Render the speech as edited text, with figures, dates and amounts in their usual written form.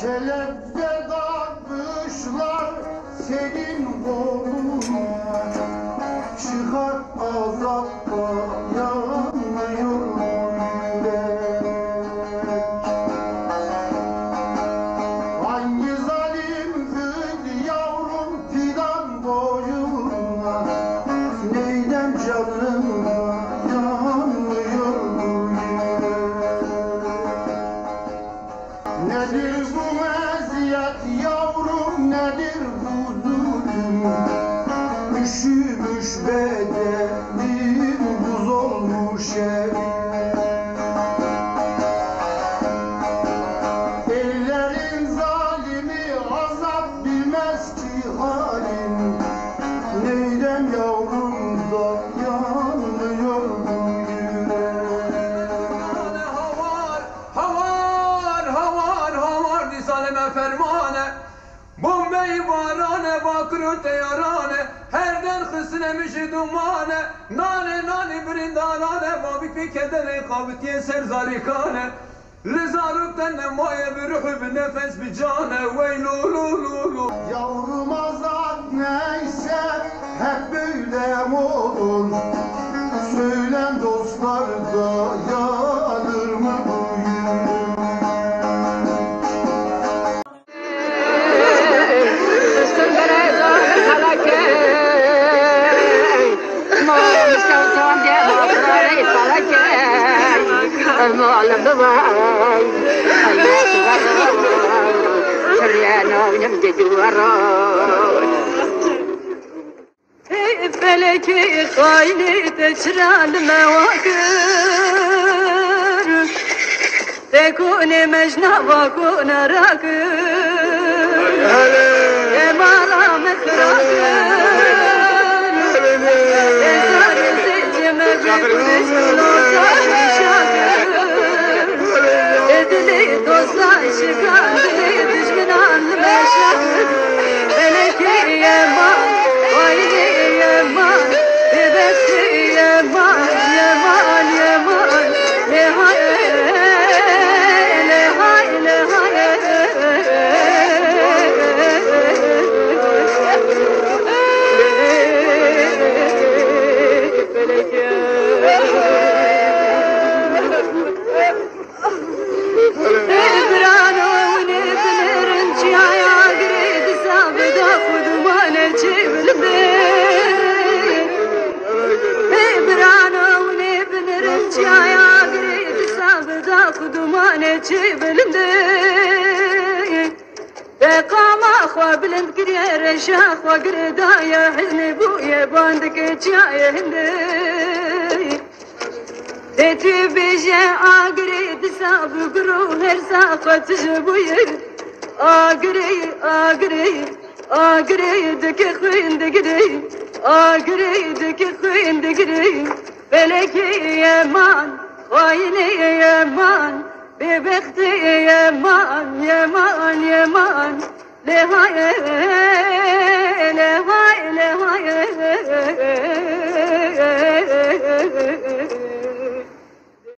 Kelepçe takmışlar senin koluna, çıkar azapta yanıyor yürek. Hangi zalim kız yavrum fidan boyuna, neyden canına yanıyor yürek. Nedir bu eziyet yavrum, nedir bu zulüm? Üşümüş bedenim, buz olmuş elim. Ellerin zalimi, azap bilmez ki halim. Neyden yavrum da yanıyor bu yürek? Salime fermane Bombay varane bakırı teyarane Herden hısnemişi dumane Nane nane brindanane Babik bir kedere kavitiye serzarikane Lizarukten nemaye bir ruhu bir nefes bir cane Veylulululu. Yavrum azap neyse hep böyle mi olur? Söylen dostlar da yanır mı bu yürek? فلكي خايني تشرال مواكر تكوني مجنى وكون راكر يا مالا مخراكر يا زار الزيج ما بيكونش ولوطا شاكر ادلي دوستا شكار ادلي دجمنان مشاكر فلكي يا مال ويلي يا مان ببكي يا مان يا مان يا مان لهاي لهاي إبرانو ونبنرن شايا قريد سابدا خدوانا جبلبين إبرانو ونبنرن شايا قريد سابدا خدوانا جبلبين بقام أخوة بلند كرير شاخ وقردا يا حزني بويا باندك جاي هندي Eti beje agri disab guru her saqat jbuyer agri agri agri deke khuin degri agri deke khuin degri beleki yaman wayne yaman bebekti yaman yaman yaman lehaye